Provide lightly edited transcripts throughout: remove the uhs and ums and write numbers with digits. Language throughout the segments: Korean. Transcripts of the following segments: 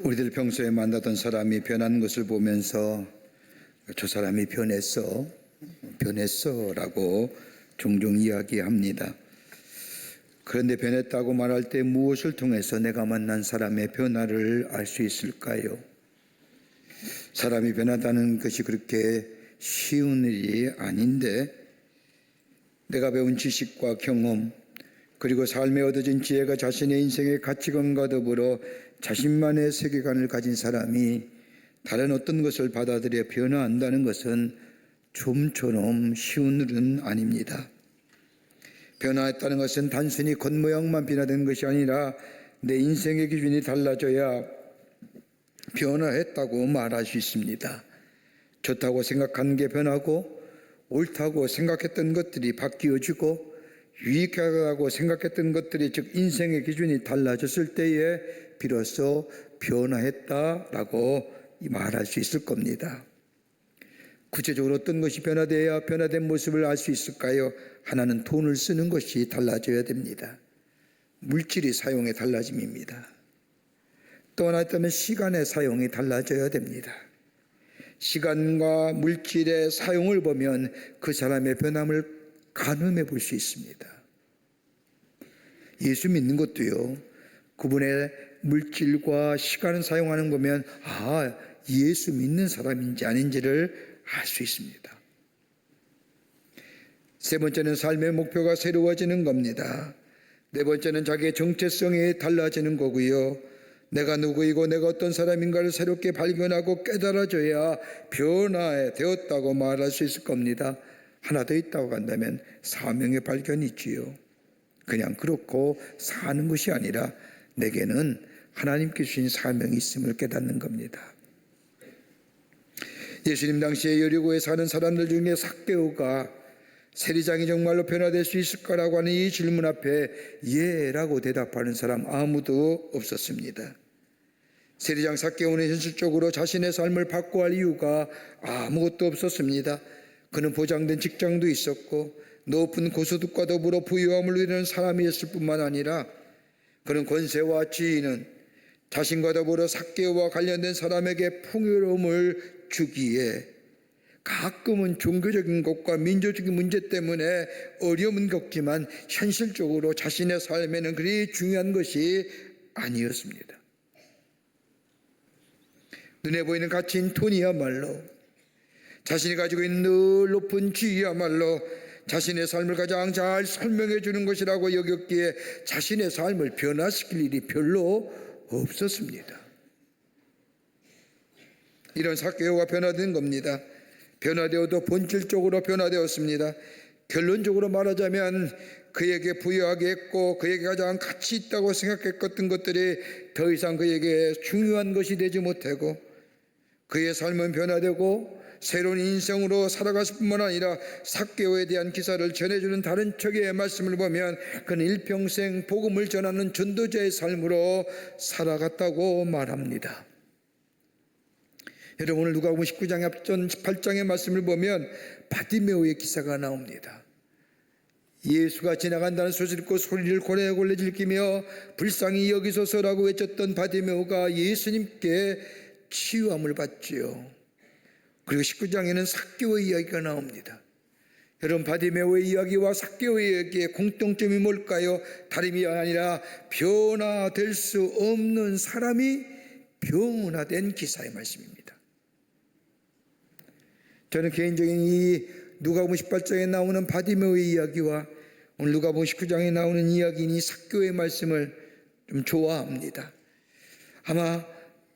우리들 평소에 만나던 사람이 변하는 것을 보면서 저 사람이 변했어 라고 종종 이야기합니다. 그런데 변했다고 말할 때 무엇을 통해서 내가 만난 사람의 변화를 알 수 있을까요? 사람이 변하다는 것이 그렇게 쉬운 일이 아닌데, 내가 배운 지식과 경험 그리고 삶에 얻어진 지혜가 자신의 인생의 가치관과 더불어 자신만의 세계관을 가진 사람이 다른 어떤 것을 받아들여 변화한다는 것은 좀처럼 쉬운 일은 아닙니다. 변화했다는 것은 단순히 겉모양만 변화된 것이 아니라 내 인생의 기준이 달라져야 변화했다고 말할 수 있습니다. 좋다고 생각한 게 변하고, 옳다고 생각했던 것들이 바뀌어지고, 유익하다고 생각했던 것들이, 즉 인생의 기준이 달라졌을 때에 비로소 변화했다라고 말할 수 있을 겁니다. 구체적으로 어떤 것이 변화되어야 변화된 모습을 알 수 있을까요? 하나는 돈을 쓰는 것이 달라져야 됩니다. 물질이 사용에 달라짐입니다. 또 하나 있다면 시간의 사용이 달라져야 됩니다. 시간과 물질의 사용을 보면 그 사람의 변함을 가늠해 볼 수 있습니다. 예수 믿는 것도요, 그분의 물질과 시간을 사용하는 거면 예수 믿는 사람인지 아닌지를 알 수 있습니다. 세 번째는 삶의 목표가 새로워지는 겁니다. 네 번째는 자기의 정체성이 달라지는 거고요. 내가 누구이고 내가 어떤 사람인가를 새롭게 발견하고 깨달아져야 변화되었다고 말할 수 있을 겁니다. 하나 더 있다고 한다면 사명의 발견이 있지요. 그냥 그렇고 사는 것이 아니라 내게는 하나님께 주신 사명이 있음을 깨닫는 겁니다. 예수님 당시에 여리고에 사는 사람들 중에 삭개오가 세리장이 정말로 변화될 수 있을 거라고 하는 이 질문 앞에 예라고 대답하는 사람 아무도 없었습니다. 세리장 삭개오는 현실적으로 자신의 삶을 바꿔야 할 이유가 아무것도 없었습니다. 그는 보장된 직장도 있었고 높은 고소득과 더불어 부유함을 누리는 사람이었을 뿐만 아니라 그는 권세와 지위는 자신과 더불어 삭개오와 관련된 사람에게 풍요로움을 주기에 가끔은 종교적인 것과 민족적인 문제 때문에 어려움은 겪지만 현실적으로 자신의 삶에는 그리 중요한 것이 아니었습니다. 눈에 보이는 가치인 돈이야말로, 자신이 가지고 있는 늘 높은 지위야말로 자신의 삶을 가장 잘 설명해 주는 것이라고 여겼기에 자신의 삶을 변화시킬 일이 별로 없었습니다. 이런 삭개오가 변화된 겁니다. 변화되어도 본질적으로 변화되었습니다. 결론적으로 말하자면 그에게 부여하게 했고 그에게 가장 가치 있다고 생각했던 것들이 더 이상 그에게 중요한 것이 되지 못하고, 그의 삶은 변화되고 새로운 인생으로 살아갔을 뿐만 아니라 삭개오에 대한 기사를 전해주는 다른 척의 말씀을 보면 그는 일평생 복음을 전하는 전도자의 삶으로 살아갔다고 말합니다. 여러분, 오늘 누가복음 19장 앞전 18장의 말씀을 보면 바디메오의 기사가 나옵니다. 예수가 지나간다는 소식을 듣고 소리를 골래골래 질끼며 불쌍히 여기소서라고 외쳤던 바디메오가 예수님께 치유함을 받지요. 그리고 19장에는 삭개오의 이야기가 나옵니다. 여러분, 바디메오의 이야기와 삭개오의 이야기의 공통점이 뭘까요? 다름이 아니라 변화될 수 없는 사람이 변화된 기사의 말씀입니다. 저는 개인적인 이 누가복음 18장에 나오는 바디메오의 이야기와 오늘 누가복음 19장에 나오는 이야기인 이 삭개오의 말씀을 좀 좋아합니다. 아마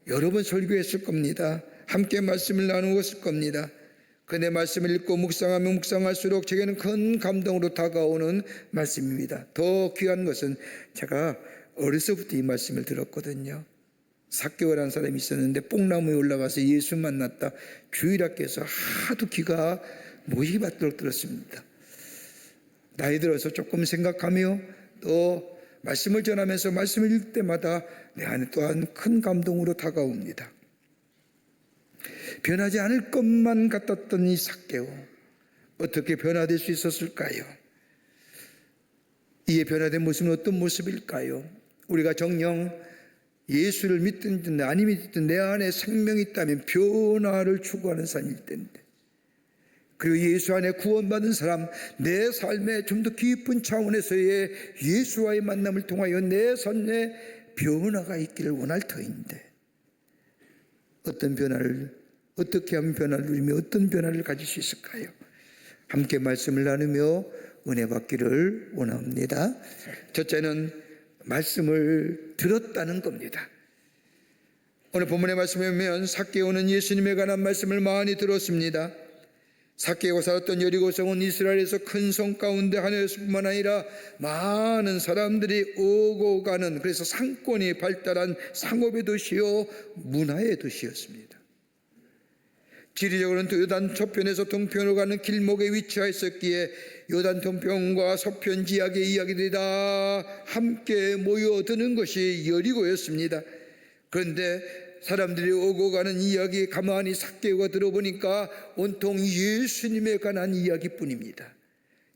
여러 번 설교했을 겁니다. 함께 말씀을 나누었을 겁니다. 그내 말씀을 읽고 묵상하면 묵상할수록 제게는 큰 감동으로 다가오는 말씀입니다. 더 귀한 것은 제가 어려서부터 이 말씀을 들었거든요. 삭개오라는 사람이 있었는데 뽕나무에 올라가서 예수 만났다. 주일학교에서 하도 귀가 못이 받도록 들었습니다. 나이 들어서 조금 생각하며 또 말씀을 전하면서 말씀을 읽을 때마다 내 안에 또한 큰 감동으로 다가옵니다. 변하지 않을 것만 같았던 이 삭개오, 어떻게 변화될 수 있었을까요? 이에 변화된 모습은 어떤 모습일까요? 우리가 정녕 예수를 믿든 아니 믿든 내 안에 생명이 있다면 변화를 추구하는 삶일 텐데, 그리고 예수 안에 구원받은 사람, 내 삶에 좀 더 깊은 차원에서의 예수와의 만남을 통하여 내 삶에 변화가 있기를 원할 터인데, 어떤 변화를, 어떻게 하면 변화를 누리며 어떤 변화를 가질 수 있을까요? 함께 말씀을 나누며 은혜 받기를 원합니다. 첫째는 말씀을 들었다는 겁니다. 오늘 본문의 말씀에 보면 삭개오는 예수님에 관한 말씀을 많이 들었습니다. 삭개오가 살았던 여리고성은 이스라엘에서 큰 성 가운데 하나였을 아니라 많은 사람들이 오고 가는, 그래서 상권이 발달한 상업의 도시요 문화의 도시였습니다. 지리적으로는 또 요단 서편에서 동편으로 가는 길목에 위치하였었기에 요단 동편과 서편 지역의 이야기들이 다 함께 모여드는 것이 여리고였습니다. 그런데 사람들이 오고 가는 이야기 가만히 삭개오가 들어보니까 온통 예수님에 관한 이야기뿐입니다.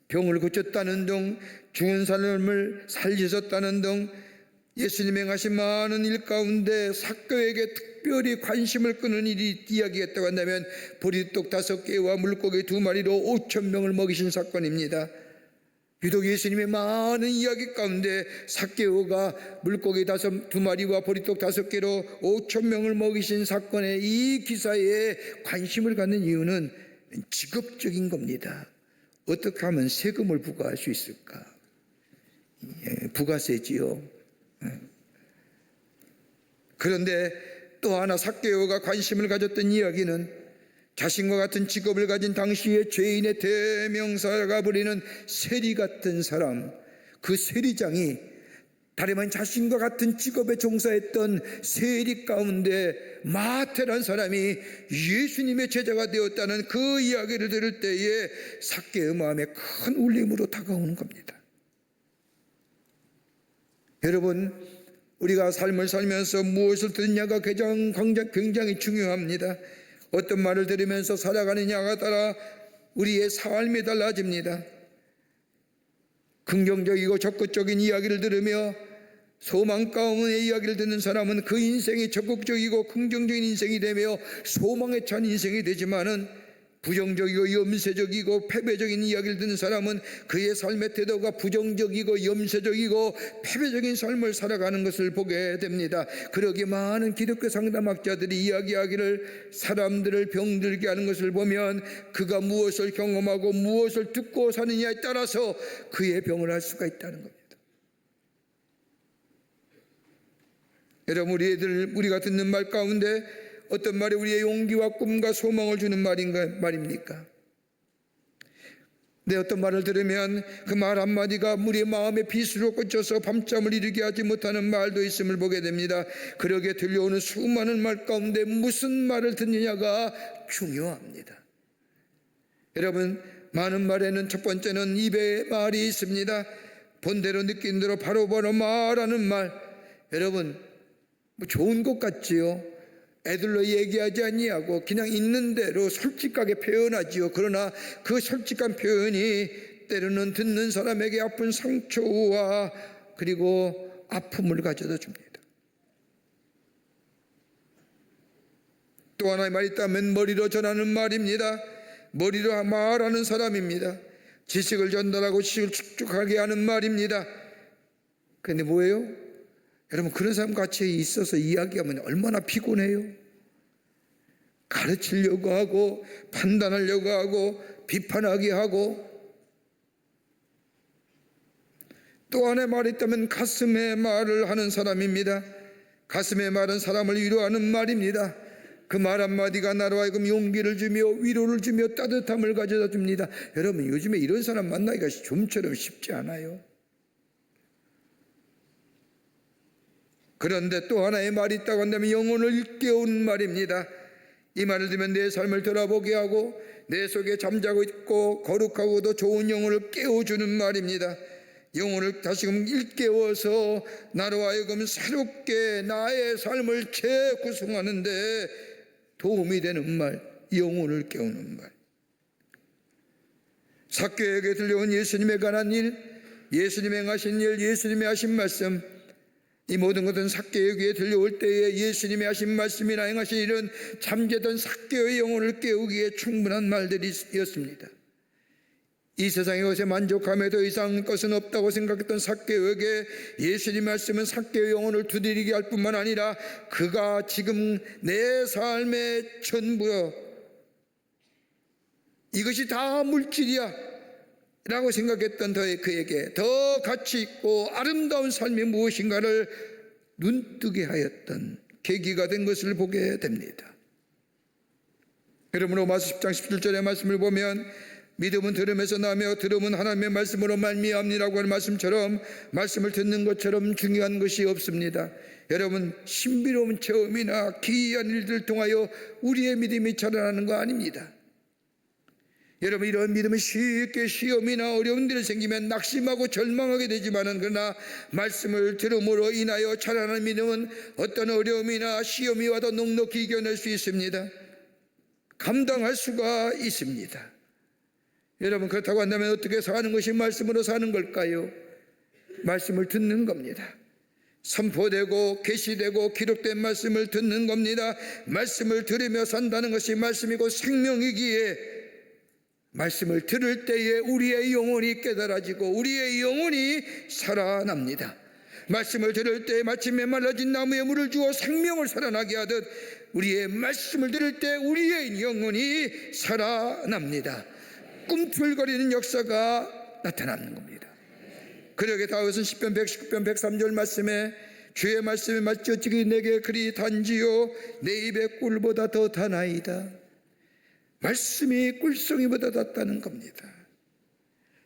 병을 고쳤다는 등, 죽은 사람을 살리셨다는 등 예수님이 행하신 많은 일 가운데 삭개오에게 특별히 관심을 끄는 일이 이야기했다고 한다면 보리떡 5개와 물고기 2마리로 5,000명을 먹이신 사건입니다. 유독 예수님의 많은 이야기 가운데 삭개오가 물고기 2마리와 보리떡 5개로 5,000명을 먹이신 사건의 이 기사에 관심을 갖는 이유는 직업적인 겁니다. 어떻게 하면 세금을 부과할 수 있을까? 부가세지요. 그런데 또 하나 삭개오가 관심을 가졌던 이야기는 자신과 같은 직업을 가진 당시의 죄인의 대명사가 부리는 세리 같은 사람, 그 세리장이 다름아닌 자신과 같은 직업에 종사했던 세리 가운데 마태란 사람이 예수님의 제자가 되었다는 그 이야기를 들을 때에 삭개오의 마음에 큰 울림으로 다가오는 겁니다. 여러분, 우리가 삶을 살면서 무엇을 듣느냐가 굉장히 중요합니다. 어떤 말을 들으면서 살아가느냐가 따라 우리의 삶이 달라집니다. 긍정적이고 적극적인 이야기를 들으며 소망 가운데 이야기를 듣는 사람은 그 인생이 적극적이고 긍정적인 인생이 되며 소망에 찬 인생이 되지만은, 부정적이고 염세적이고 패배적인 이야기를 듣는 사람은 그의 삶의 태도가 부정적이고 염세적이고 패배적인 삶을 살아가는 것을 보게 됩니다. 그러기에 많은 기독교 상담학자들이 이야기하기를, 사람들을 병들게 하는 것을 보면 그가 무엇을 경험하고 무엇을 듣고 사느냐에 따라서 그의 병을 알 수가 있다는 겁니다. 여러분, 우리가 듣는 말 가운데 어떤 말이 우리의 용기와 꿈과 소망을 주는 말입니까? 네, 어떤 말을 들으면 그 말 한마디가 우리의 마음의 빗으로 꽂혀서 밤잠을 이루게 하지 못하는 말도 있음을 보게 됩니다. 그러게 들려오는 수많은 말 가운데 무슨 말을 듣느냐가 중요합니다. 여러분, 많은 말에는 첫 번째는 입에 말이 있습니다. 본대로 느낀 대로 바로바로 말하는 말. 여러분, 좋은 것 같지요? 애들로 얘기하지 아니하고 그냥 있는 대로 솔직하게 표현하지요. 그러나 그 솔직한 표현이 때로는 듣는 사람에게 아픈 상처와 그리고 아픔을 가져다 줍니다. 또 하나의 말이 있다면 머리로 전하는 말입니다. 머리로 말하는 사람입니다. 지식을 전달하고 지식을 축적하게 하는 말입니다. 그런데 뭐예요? 여러분, 그런 사람 같이 있어서 이야기하면 얼마나 피곤해요. 가르치려고 하고 판단하려고 하고 비판하게 하고. 또 하나의 말이 있다면 가슴의 말을 하는 사람입니다. 가슴의 말은 사람을 위로하는 말입니다. 그 말 한마디가 나로 하여금 용기를 주며 위로를 주며 따뜻함을 가져다 줍니다. 여러분, 요즘에 이런 사람 만나기가 좀처럼 쉽지 않아요. 그런데 또 하나의 말이 있다고 한다면 영혼을 일깨우는 말입니다. 이 말을 들으면 내 삶을 돌아보게 하고 내 속에 잠자고 있고 거룩하고도 좋은 영혼을 깨워주는 말입니다. 영혼을 다시금 일깨워서 나로 하여금 새롭게 나의 삶을 재구성하는 데 도움이 되는 말, 영혼을 깨우는 말. 삭개오에게 들려온 예수님에 관한 일, 예수님이 행하신 일, 예수님이 하신 말씀, 이 모든 것은 삭개의 귀에 들려올 때에 예수님이 하신 말씀이나 행하신 일은 잠재던 삭개의 영혼을 깨우기에 충분한 말들이었습니다. 이 세상의 것에 만족함에 더 이상 것은 없다고 생각했던 삭개에게 예수님 말씀은 삭개의 영혼을 두드리게 할 뿐만 아니라 그가 지금 내 삶의 전부여, 이것이 다 물질이야 라고 생각했던 그에게 더 가치 있고 아름다운 삶이 무엇인가를 눈뜨게 하였던 계기가 된 것을 보게 됩니다. 여러분, 로마서 10장 17절의 말씀을 보면 믿음은 들음에서 나며 들음은 하나님의 말씀으로 말미암니라고 하는 말씀처럼 말씀을 듣는 것처럼 중요한 것이 없습니다. 여러분, 신비로운 체험이나 기이한 일들을 통하여 우리의 믿음이 자라나는 거 아닙니다. 여러분, 이런 믿음은 쉽게 시험이나 어려운 일이 생기면 낙심하고 절망하게 되지만은, 그러나 말씀을 들음으로 인하여 자라나는 믿음은 어떤 어려움이나 시험이 와도 넉넉히 이겨낼 수 있습니다. 감당할 수가 있습니다. 여러분, 그렇다고 한다면 어떻게 사는 것이 말씀으로 사는 걸까요? 말씀을 듣는 겁니다. 선포되고 계시되고 기록된 말씀을 듣는 겁니다. 말씀을 들으며 산다는 것이 말씀이고 생명이기에 말씀을 들을 때에 우리의 영혼이 깨달아지고 우리의 영혼이 살아납니다. 말씀을 들을 때에 마치 메말라진 나무에 물을 주어 생명을 살아나게 하듯 우리의 말씀을 들을 때 우리의 영혼이 살아납니다. 꿈틀거리는 역사가 나타나는 겁니다. 그러게 다윗은 시편 119편 103절 말씀에 주의 말씀이 마치 어찌 내게 그리 단지요 내 입의 꿀보다 더 다나이다. 말씀이 꿀송이보다 낫다는 겁니다.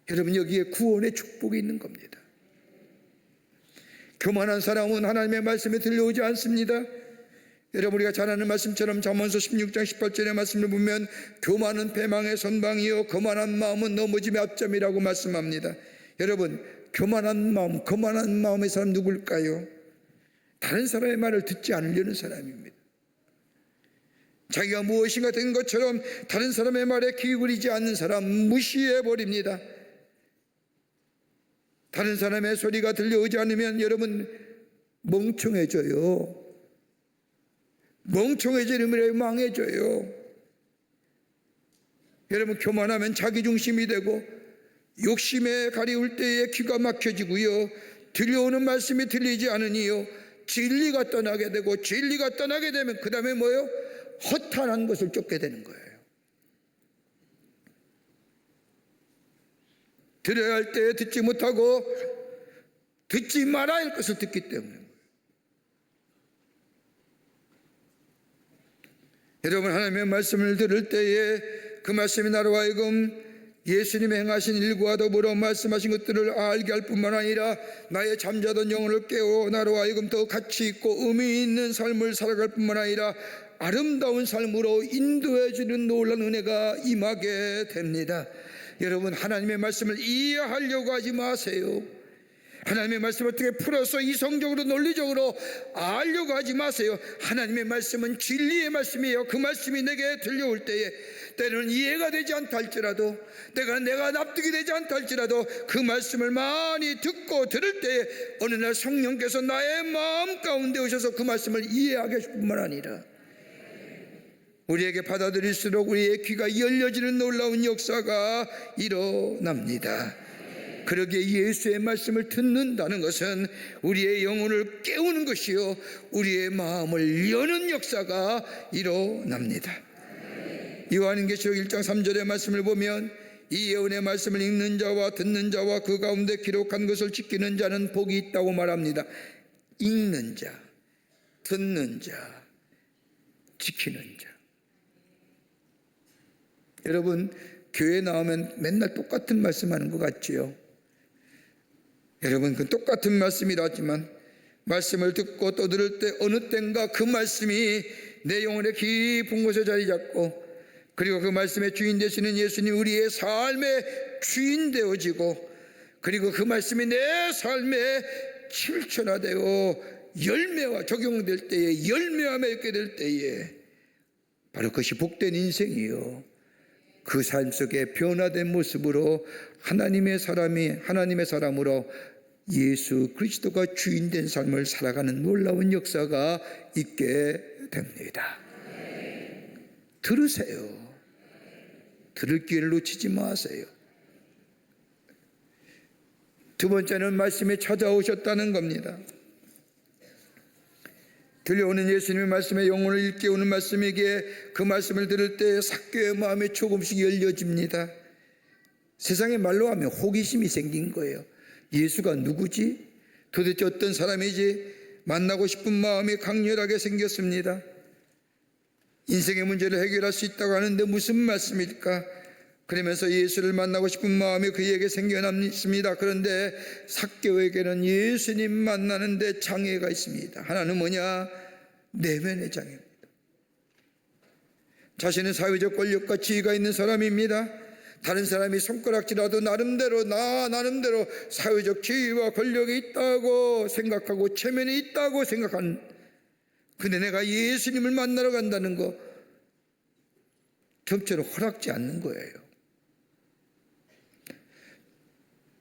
여러분, 여기에 구원의 축복이 있는 겁니다. 교만한 사람은 하나님의 말씀에 들려오지 않습니다. 여러분, 우리가 잘 아는 말씀처럼 잠언서 16장 18절의 말씀을 보면 교만은 패망의 선방이요 거만한 마음은 넘어짐의 앞점이라고 말씀합니다. 여러분, 교만한 마음의 사람 누굴까요? 다른 사람의 말을 듣지 않으려는 사람입니다. 자기가 무엇인가 된 것처럼 다른 사람의 말에 귀 기울이지 않는 사람 무시해버립니다. 다른 사람의 소리가 들려오지 않으면 여러분 멍청해져요. 멍청해지면 망해져요. 여러분, 교만하면 자기중심이 되고 욕심에 가리울 때에 귀가 막혀지고요, 들려오는 말씀이 들리지 않으니요 진리가 떠나게 되고, 진리가 떠나게 되면 그 다음에 뭐예요? 허탄한 것을 쫓게 되는 거예요. 들어야 할 때에 듣지 못하고 듣지 말아야 할 것을 듣기 때문에. 여러분, 하나님의 말씀을 들을 때에 그 말씀이 나로 하여금 예수님의 행하신 일과 더불어 말씀하신 것들을 알게 할 뿐만 아니라 나의 잠자던 영혼을 깨워 나로 하여금 더 가치 있고 의미 있는 삶을 살아갈 뿐만 아니라 아름다운 삶으로 인도해 주는 놀라운 은혜가 임하게 됩니다. 여러분, 하나님의 말씀을 이해하려고 하지 마세요. 하나님의 말씀을 어떻게 풀어서 이성적으로 논리적으로 알려고 하지 마세요. 하나님의 말씀은 진리의 말씀이에요. 그 말씀이 내게 들려올 때에 때로는 이해가 되지 않다 할지라도, 내가 납득이 되지 않다 할지라도 그 말씀을 많이 듣고 들을 때에 어느 날 성령께서 나의 마음 가운데 오셔서 그 말씀을 이해하게 하실 뿐만 아니라 우리에게 받아들일수록 우리의 귀가 열려지는 놀라운 역사가 일어납니다. 그러기에 예수의 말씀을 듣는다는 것은 우리의 영혼을 깨우는 것이요 우리의 마음을 여는 역사가 일어납니다. 요한계시록 1장 3절의 말씀을 보면 이 예언의 말씀을 읽는 자와 듣는 자와 그 가운데 기록한 것을 지키는 자는 복이 있다고 말합니다. 읽는 자, 듣는 자, 지키는 자. 여러분, 교회 나오면 맨날 똑같은 말씀하는 것 같지요? 여러분, 그 똑같은 말씀이라 하지만 말씀을 듣고 또 들을 때 어느 때인가 그 말씀이 내 영혼의 깊은 곳에 자리 잡고, 그리고 그 말씀의 주인 되시는 예수님 우리의 삶의 주인 되어지고, 그리고 그 말씀이 내 삶에 실천화되어 열매와 적용될 때에, 열매와 맺게 될 때에 바로 그것이 복된 인생이요, 그 삶 속에 변화된 모습으로 하나님의 사람으로 예수 그리스도가 주인된 삶을 살아가는 놀라운 역사가 있게 됩니다. 들으세요. 들을 기회를 놓치지 마세요. 두 번째는 말씀에 찾아오셨다는 겁니다. 들려오는 예수님의 말씀에 영혼을 일깨우는 말씀이기에 그 말씀을 들을 때 삭개오의 마음이 조금씩 열려집니다. 세상의 말로 하면 호기심이 생긴 거예요. 예수가 누구지? 도대체 어떤 사람이지? 만나고 싶은 마음이 강렬하게 생겼습니다. 인생의 문제를 해결할 수 있다고 하는데 무슨 말씀일까? 그러면서 예수를 만나고 싶은 마음이 그에게 생겨났습니다. 그런데 삭개오에게는 예수님 만나는데 장애가 있습니다. 하나는 뭐냐? 내면의 장애입니다. 자신은 사회적 권력과 지위가 있는 사람입니다. 다른 사람이 손가락질하도 나름대로 사회적 지위와 권력이 있다고 생각하고 체면이 있다고 생각하는, 근데 내가 예수님을 만나러 간다는 거 점처럼 허락지 않는 거예요.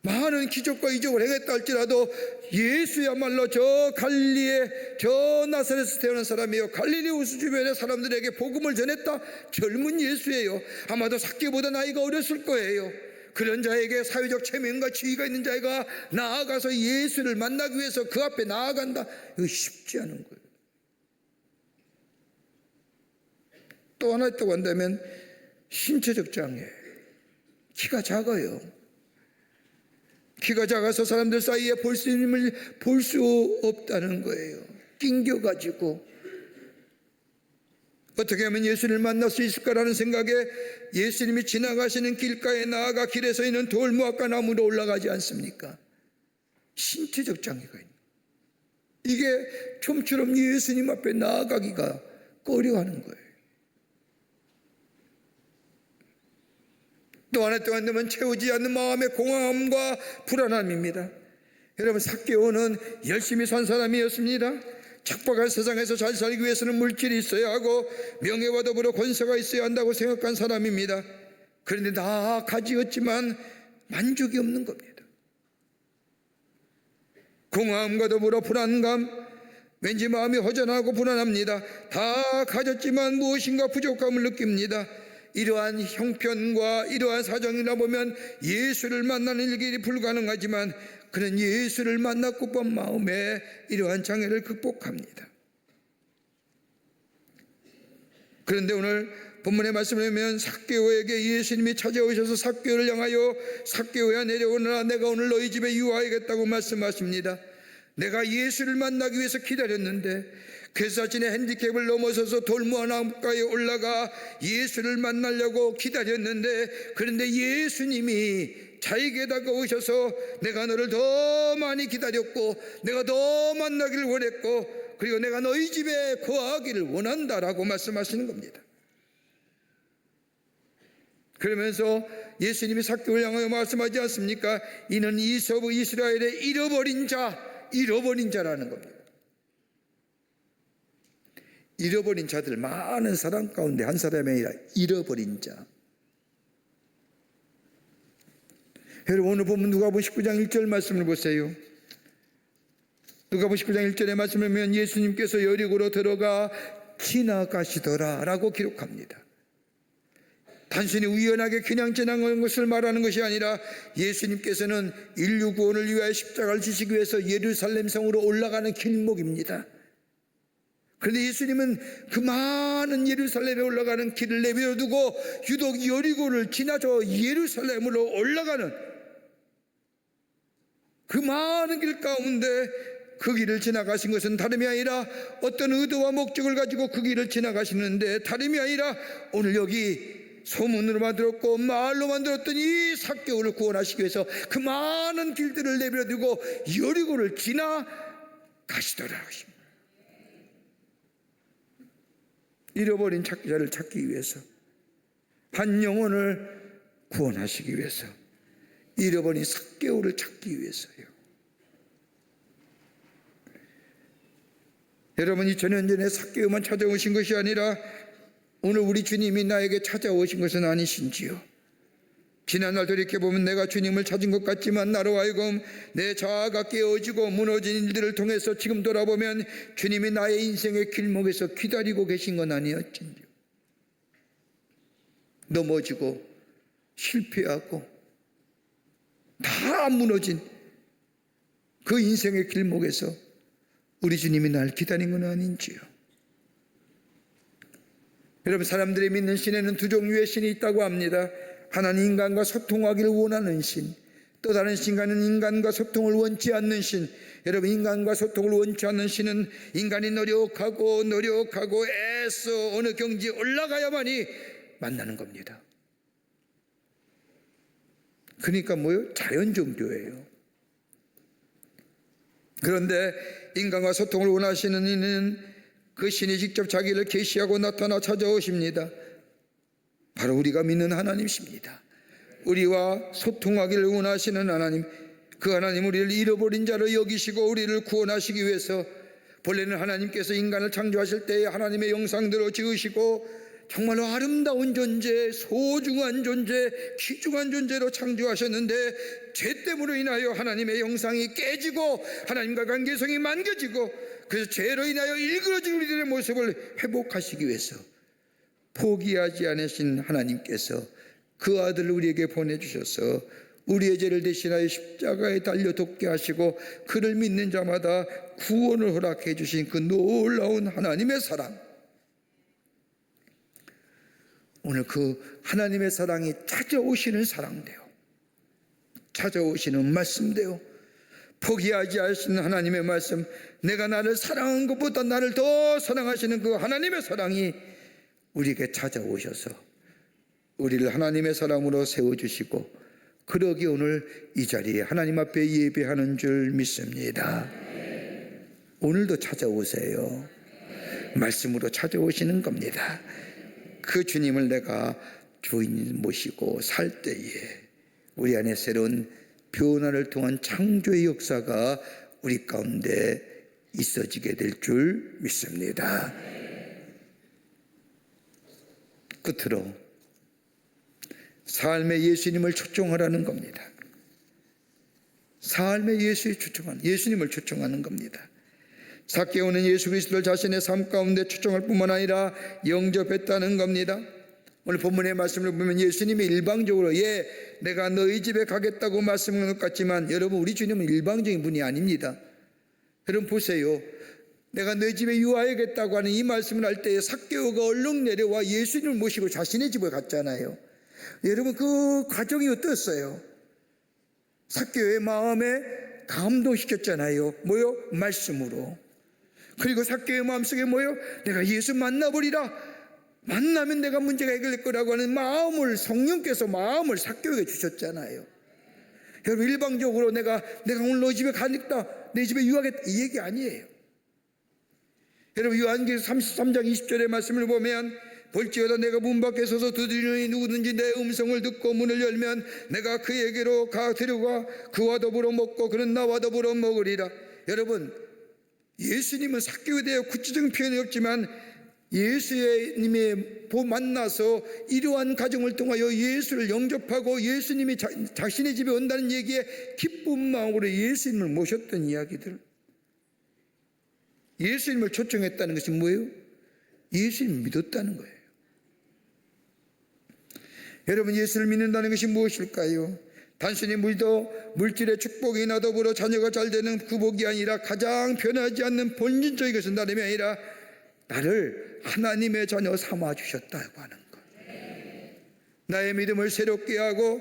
많은 기적과 이적을 행했다 할지라도 예수야말로 저 갈릴리에 저 나사렛에서 태어난 사람이에요. 갈릴리 호수 주변의 사람들에게 복음을 전했다. 젊은 예수예요. 아마도 삭개오보다 나이가 어렸을 거예요. 그런 자에게 사회적 체면과 지위가 있는 자가 나아가서 예수를 만나기 위해서 그 앞에 나아간다. 이거 쉽지 않은 거예요. 또 하나 있다고 한다면 신체적 장애. 키가 작아요. 키가 작아서 사람들 사이에 볼 수 없다는 거예요. 낑겨가지고 어떻게 하면 예수님을 만날 수 있을까라는 생각에 예수님이 지나가시는 길가에 나아가 길에 서 있는 돌무화과 나무로 올라가지 않습니까? 신체적 장애가 있는, 이게 좀처럼 예수님 앞에 나아가기가 꺼려하는 거예요. 또 하나 또 한다면 채우지 않는 마음의 공허함과 불안함입니다. 여러분, 삭개오는 열심히 산 사람이었습니다. 척박한 세상에서 잘 살기 위해서는 물질이 있어야 하고 명예와 더불어 권세가 있어야 한다고 생각한 사람입니다. 그런데 다 가지었지만 만족이 없는 겁니다. 공허함과 더불어 불안감, 왠지 마음이 허전하고 불안합니다. 다 가졌지만 무엇인가 부족함을 느낍니다. 이러한 형편과 이러한 사정이라 보면 예수를 만나는 일이 불가능하지만 그는 예수를 만났고픈 마음에 이러한 장애를 극복합니다. 그런데 오늘 본문의 말씀을 보면 삭개오에게 예수님이 찾아오셔서 삭개오를 향하여 삭개오야 내려오너라, 내가 오늘 너희 집에 유하겠다고 말씀하십니다. 내가 예수를 만나기 위해서 기다렸는데 그 자신의 핸디캡을 넘어서서 돌무화 나무가에 올라가 예수를 만나려고 기다렸는데, 그런데 예수님이 자에게 다가오셔서 내가 너를 더 많이 기다렸고 내가 더 만나기를 원했고 그리고 내가 너희 집에 거하기를 원한다라고 말씀하시는 겁니다. 그러면서 예수님이 삭개오를 향하여 말씀하지 않습니까? 이는 이서부 이스라엘의 잃어버린 자라는 겁니다. 잃어버린 자들, 많은 사람 가운데 한 사람이 아니라 잃어버린 자. 여러분, 오늘 보면 누가복음 19장 1절 말씀을 보세요. 누가복음 19장 1절의 말씀을 보면 예수님께서 여리고로 들어가 지나가시더라 라고 기록합니다. 단순히 우연하게 그냥 지나간 것을 말하는 것이 아니라 예수님께서는 인류 구원을 위하여 십자가를 지시기 위해서 예루살렘 성으로 올라가는 길목입니다. 그런데 예수님은 그 많은 예루살렘에 올라가는 길을 내버려두고 유독 여리고를 지나서 예루살렘으로 올라가는 그 많은 길 가운데 그 길을 지나가신 것은 다름이 아니라 어떤 의도와 목적을 가지고 그 길을 지나가시는데, 다름이 아니라 오늘 여기 소문으로만 들었고 말로만 들었던 이 삭개오를 구원하시기 위해서 그 많은 길들을 내버려두고 여리고를 지나가시더라 하십니다. 잃어버린 자를 찾기 위해서, 한 영혼을 구원하시기 위해서, 잃어버린 삭개오를 찾기 위해서요. 여러분, 2000년 전에 삭개오만 찾아오신 것이 아니라 오늘 우리 주님이 나에게 찾아오신 것은 아니신지요? 지난날 돌이켜보면 내가 주님을 찾은 것 같지만 나로 하여금 내 자아가 깨어지고 무너진 일들을 통해서 지금 돌아보면 주님이 나의 인생의 길목에서 기다리고 계신 건 아니었진지. 넘어지고 실패하고 다 무너진 그 인생의 길목에서 우리 주님이 날 기다린 건 아닌지요. 여러분, 사람들이 믿는 신에는 두 종류의 신이 있다고 합니다. 하나는 인간과 소통하기를 원하는 신, 또 다른 신과는 인간과 소통을 원치 않는 신. 여러분, 인간과 소통을 원치 않는 신은 인간이 노력하고 애써 어느 경지에 올라가야만이 만나는 겁니다. 그러니까 뭐요? 자연 종교예요. 그런데 인간과 소통을 원하시는 이는 그 신이 직접 자기를 계시하고 나타나 찾아오십니다. 바로 우리가 믿는 하나님이십니다. 우리와 소통하기를 원하시는 하나님, 그 하나님 우리를 잃어버린 자로 여기시고 우리를 구원하시기 위해서 본래는 하나님께서 인간을 창조하실 때에 하나님의 형상대로 지으시고 정말로 아름다운 존재, 소중한 존재, 귀중한 존재로 창조하셨는데 죄 때문으로 인하여 하나님의 형상이 깨지고 하나님과 관계성이 망가지고 그래서 죄로 인하여 일그러진 우리들의 모습을 회복하시기 위해서 포기하지 않으신 하나님께서 그 아들을 우리에게 보내주셔서 우리의 죄를 대신하여 십자가에 달려 돕게 하시고 그를 믿는 자마다 구원을 허락해 주신 그 놀라운 하나님의 사랑, 오늘 그 하나님의 사랑이 찾아오시는 사랑대요, 찾아오시는 말씀대요, 포기하지 않으시는 하나님의 말씀, 내가 나를 사랑한 것보다 나를 더 사랑하시는 그 하나님의 사랑이 우리에게 찾아오셔서 우리를 하나님의 사람으로 세워주시고 그러기 오늘 이 자리에 하나님 앞에 예배하는 줄 믿습니다. 오늘도 찾아오세요. 말씀으로 찾아오시는 겁니다. 그 주님을 내가 주인 모시고 살 때에 우리 안에 새로운 변화를 통한 창조의 역사가 우리 가운데 있어지게 될 줄 믿습니다. 끝으로 삶의 예수님을 초청하라는 겁니다. 삶의 예수님을 초청하는 겁니다. 삭개오는 예수 그리스도를 자신의 삶 가운데 초청할 뿐만 아니라 영접했다는 겁니다. 오늘 본문의 말씀을 보면 예수님이 일방적으로 내가 너희 집에 가겠다고 말씀한 것 같지만 여러분, 우리 주님은 일방적인 분이 아닙니다. 여러분 보세요. 내가 너희 집에 유하야겠다고 하는 이 말씀을 할 때에 삭개오가 얼른 내려와 예수님을 모시고 자신의 집에 갔잖아요. 여러분, 그 과정이 어땠어요? 삭개오의 마음에 감동시켰잖아요. 뭐요? 말씀으로. 그리고 삭개오의 마음속에 뭐요? 내가 예수 만나버리라, 만나면 내가 문제가 해결될 거라고 하는 마음을, 성령께서 마음을 삭개오에게 주셨잖아요. 여러분, 일방적으로 내가 오늘 너 집에 가겠다, 내 집에 유하겠다, 이 얘기 아니에요. 여러분, 요한계시록 33장 20절의 말씀을 보면 볼지어다 내가 문 밖에 서서 두드리니 누구든지 내 음성을 듣고 문을 열면 내가 그에게로 들어가 그와 더불어 먹고 그는 나와 더불어 먹으리라. 여러분, 예수님은 삭개오에 대해 구체적인 표현이 없지만 예수님이 만나서 이러한 과정을 통하여 예수를 영접하고 예수님이 자신의 집에 온다는 얘기에 기쁜 마음으로 예수님을 모셨던 이야기들, 예수님을 초청했다는 것이 뭐예요? 예수님을 믿었다는 거예요. 여러분, 예수를 믿는다는 것이 무엇일까요? 단순히 물질의 축복이나 더불어 자녀가 잘 되는 그 복이 아니라 가장 변하지 않는 본질적인 것은 다름이 아니라 나를 하나님의 자녀 삼아 주셨다고 하는 것. 나의 믿음을 새롭게 하고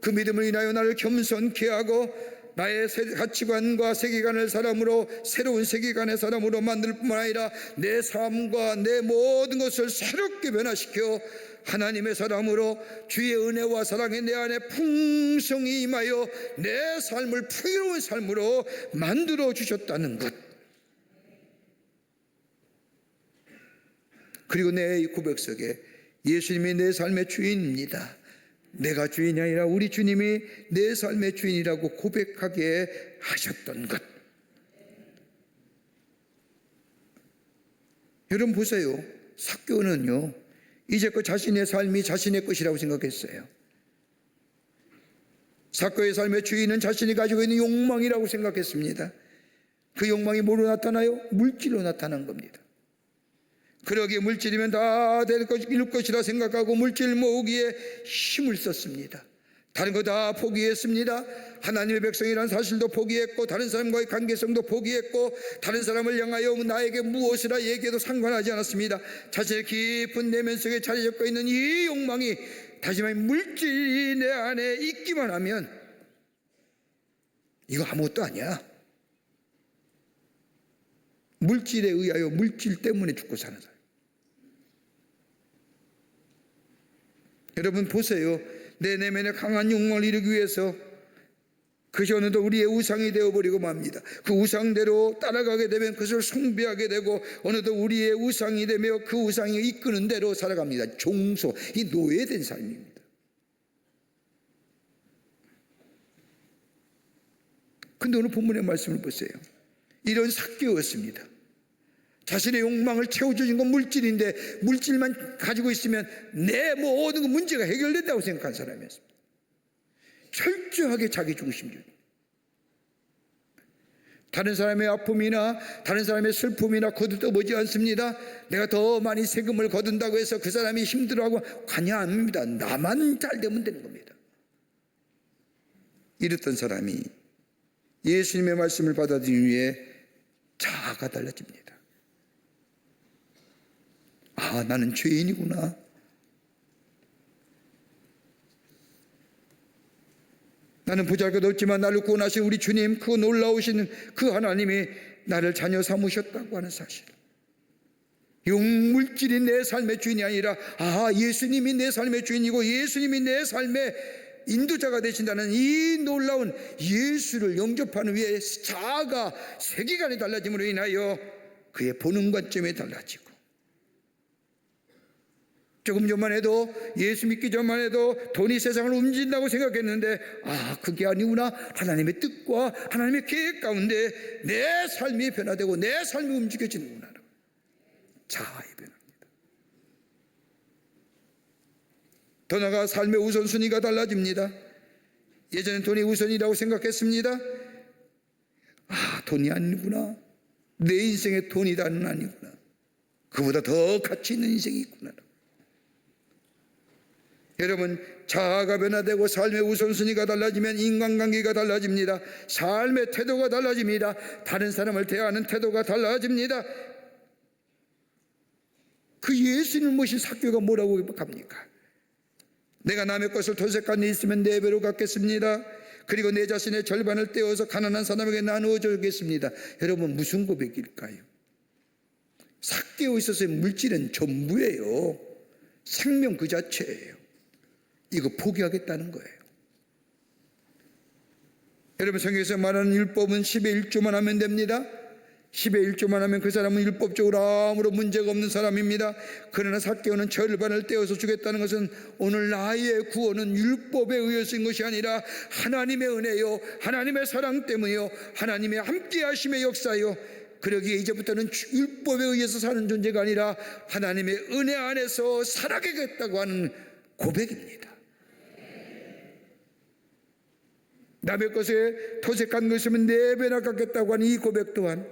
그 믿음을 인하여 나를 겸손케 하고 나의 가치관과 세계관을 사람으로, 새로운 세계관의 사람으로 만들 뿐만 아니라 내 삶과 내 모든 것을 새롭게 변화시켜 하나님의 사람으로 주의 은혜와 사랑이 내 안에 풍성히 임하여 내 삶을 풍요로운 삶으로 만들어 주셨다는 것. 그리고 내 고백 속에 예수님이 내 삶의 주인입니다, 내가 주인이 아니라 우리 주님이 내 삶의 주인이라고 고백하게 하셨던 것. 여러분 보세요. 삭개오는요, 이제껏 자신의 삶이 자신의 것이라고 생각했어요. 삭개오의 삶의 주인은 자신이 가지고 있는 욕망이라고 생각했습니다. 그 욕망이 뭐로 나타나요? 물질로 나타난 겁니다. 그러기에 물질이면 다 이룰 것이라 생각하고 물질 모으기에 힘을 썼습니다. 다른 거 다 포기했습니다. 하나님의 백성이라는 사실도 포기했고, 다른 사람과의 관계성도 포기했고, 다른 사람을 향하여 나에게 무엇이라 얘기해도 상관하지 않았습니다. 자신의 깊은 내면 속에 자리 잡고 있는 이 욕망이 다시 말해 물질이 내 안에 있기만 하면 이거 아무것도 아니야. 물질에 의하여 물질 때문에 죽고 사는 사람. 여러분 보세요. 내 내면의 강한 욕망을 이루기 위해서 그것이 어느덧 우리의 우상이 되어버리고 맙니다. 그 우상대로 따라가게 되면 그것을 숭배하게 되고 어느덧 우리의 우상이 되며 그 우상이 이끄는 대로 살아갑니다. 종소, 이 노예된 삶입니다. 근데 오늘 본문의 말씀을 보세요. 이런 삭개오였습니다. 자신의 욕망을 채워주는 건 물질인데 물질만 가지고 있으면 내 모든 그 문제가 해결된다고 생각한 사람이었습니다. 철저하게 자기 중심주의. 다른 사람의 아픔이나 다른 사람의 슬픔이나 거두떠보지 않습니다. 내가 더 많이 세금을 거둔다고 해서 그 사람이 힘들어하고 관여 안 합니다. 나만 잘 되면 되는 겁니다. 이랬던 사람이 예수님의 말씀을 받아들인 후에 자아가 달라집니다. 아, 나는 죄인이구나. 나는 보잘것없지만 나를 구원하신 우리 주님, 그 놀라우신 그 하나님이 나를 자녀 삼으셨다고 하는 사실. 용물질이 내 삶의 주인이 아니라 예수님이 내 삶의 주인이고 예수님이 내 삶의 인도자가 되신다는 이 놀라운 예수를 영접하는 위에 자아가 세계관이 달라짐으로 인하여 그의 보는 관점이 달라지고, 조금 전만 해도 예수 믿기 전만 해도 돈이 세상을 움직인다고 생각했는데 그게 아니구나. 하나님의 뜻과 하나님의 계획 가운데 내 삶이 변화되고 내 삶이 움직여지는구나. 자아의 변화입니다. 더 나아가 삶의 우선순위가 달라집니다. 예전엔 돈이 우선이라고 생각했습니다. 돈이 아니구나. 내 인생의 돈이 다는 아니구나. 그보다 더 가치 있는 인생이 있구나. 여러분, 자아가 변화되고 삶의 우선순위가 달라지면 인간관계가 달라집니다. 삶의 태도가 달라집니다. 다른 사람을 대하는 태도가 달라집니다. 그 예수님을 모신 삭개오가 뭐라고 합니까? 내가 남의 것을 토색한 일 있으면 4배로 갚겠습니다. 그리고 내 자신의 절반을 떼어서 가난한 사람에게 나누어 주겠습니다. 여러분, 무슨 고백일까요? 삭개오에 있어서의 물질은 전부예요. 생명 그 자체예요. 이거 포기하겠다는 거예요. 여러분, 성경에서 말하는 율법은 10의 1조만 하면 됩니다. 10의 1조만 하면 그 사람은 율법적으로 아무런 문제가 없는 사람입니다. 그러나 삭개오는 절반을 떼어서 주겠다는 것은 오늘 나의 구원은 율법에 의해서인 것이 아니라 하나님의 은혜요, 하나님의 사랑 때문이요, 하나님의 함께 하심의 역사요. 그러기에 이제부터는 율법에 의해서 사는 존재가 아니라 하나님의 은혜 안에서 살아가겠다고 하는 고백입니다. 남의 것에 토색한 것이면 4배나 갚겠다고 하는 이 고백 또한,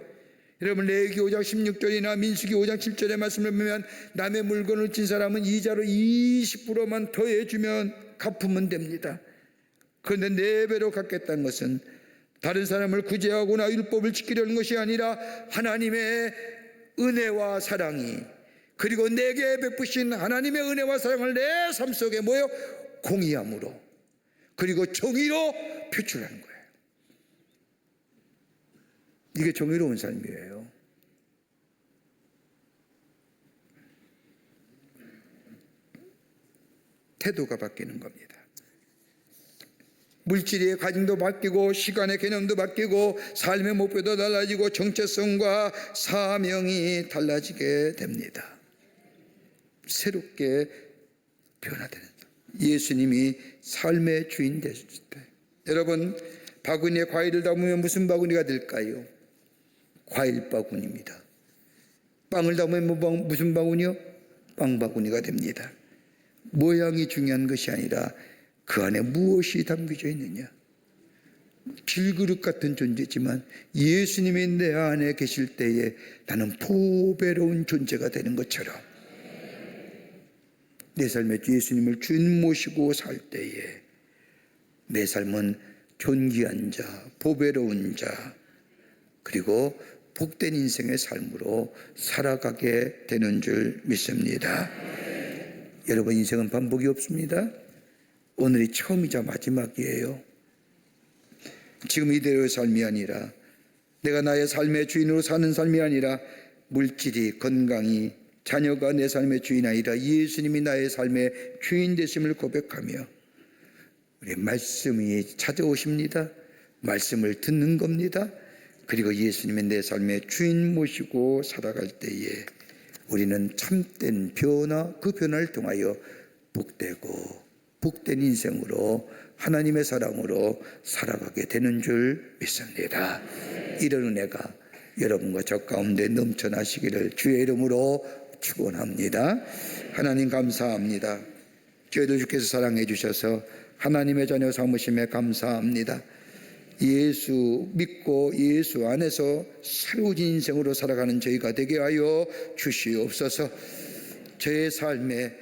여러분, 레위기 5장 16절이나 민수기 5장 7절의 말씀을 보면 남의 물건을 진 사람은 이자로 20%만 더해주면 갚으면 됩니다. 그런데 4배로 갚겠다는 것은 다른 사람을 구제하거나 율법을 지키려는 것이 아니라 하나님의 은혜와 사랑이, 그리고 내게 베푸신 하나님의 은혜와 사랑을 내 삶 속에 모여 공의함으로 그리고 정의로 표출하는 거예요. 이게 정의로운 삶이에요. 태도가 바뀌는 겁니다. 물질의 가짐도 바뀌고 시간의 개념도 바뀌고 삶의 목표도 달라지고 정체성과 사명이 달라지게 됩니다. 새롭게 변화되는 예수님이 삶의 주인 되실 때, 여러분, 바구니에 과일을 담으면 무슨 바구니가 될까요? 과일 바구니입니다. 빵을 담으면 무슨 바구니요? 빵 바구니가 됩니다. 모양이 중요한 것이 아니라 그 안에 무엇이 담겨져 있느냐? 질그릇 같은 존재지만 예수님이 내 안에 계실 때에 나는 보배로운 존재가 되는 것처럼 내 삶에 예수님을 주인 모시고 살 때에 내 삶은 존귀한 자, 보배로운 자, 그리고 복된 인생의 삶으로 살아가게 되는 줄 믿습니다. 여러분, 인생은 반복이 없습니다. 오늘이 처음이자 마지막이에요. 지금 이대로의 삶이 아니라, 내가 나의 삶의 주인으로 사는 삶이 아니라, 물질이, 건강이, 자녀가 내 삶의 주인이 아니라 예수님이 나의 삶의 주인 되심을 고백하며 우리 말씀이 찾아오십니다. 말씀을 듣는 겁니다. 그리고 예수님의 내 삶의 주인 모시고 살아갈 때에 우리는 참된 변화, 그 변화를 통하여 복되고 복된 인생으로 하나님의 사랑으로 살아가게 되는 줄 믿습니다. 이런 은혜가 여러분과 저 가운데 넘쳐나시기를 주의 이름으로 축원합니다. 하나님 감사합니다. 저희들 주께서 사랑해 주셔서 하나님의 자녀 삼으심에 감사합니다. 예수 믿고 예수 안에서 새로워진 인생으로 살아가는 저희가 되게 하여 주시옵소서. 저의 삶에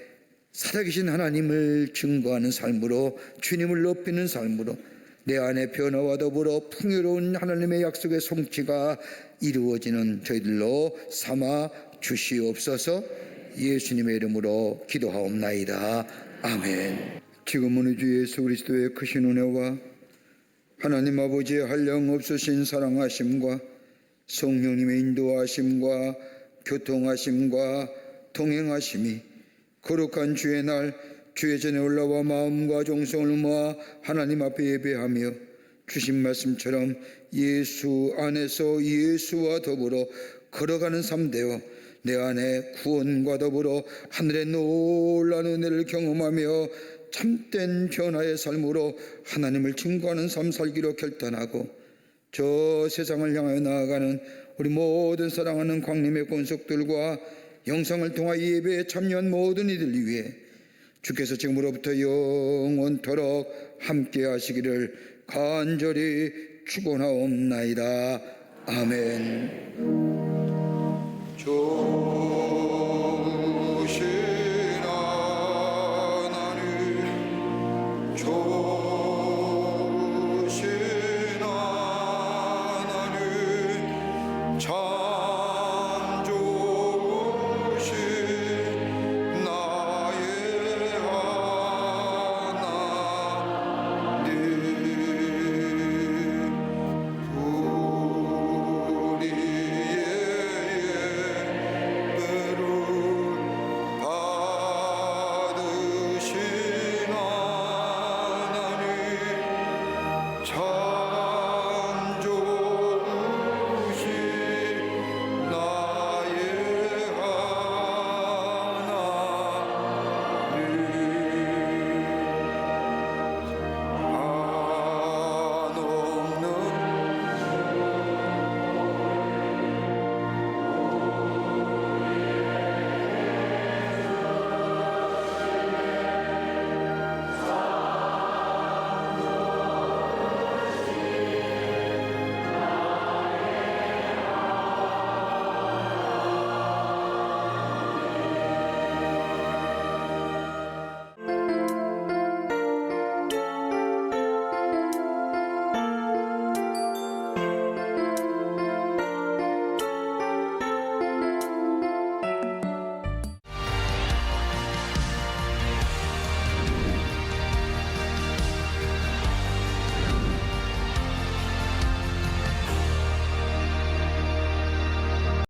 살아계신 하나님을 증거하는 삶으로, 주님을 높이는 삶으로 내 안에 변화와 더불어 풍요로운 하나님의 약속의 성취가 이루어지는 저희들로 삼아 주시옵소서. 예수님의 이름으로 기도하옵나이다. 아멘. 지금은 우리 주 예수 그리스도의 크신 은혜와 하나님 아버지의 한량없으신 사랑하심과 성령님의 인도하심과 교통하심과 동행하심이 거룩한 주의 날 주의 전에 올라와 마음과 정성을 모아 하나님 앞에 예배하며 주신 말씀처럼 예수 안에서 예수와 더불어 걸어가는 삶 되어 내 안에 구원과 더불어 하늘의 놀라운 은혜를 경험하며 참된 변화의 삶으로 하나님을 증거하는 삶 살기로 결단하고 저 세상을 향하여 나아가는 우리 모든 사랑하는 광림의 권속들과 영상을 통하여 예배에 참여한 모든 이들 위해 주께서 지금으로부터 영원토록 함께 하시기를 간절히 축원하옵나이다. 아멘.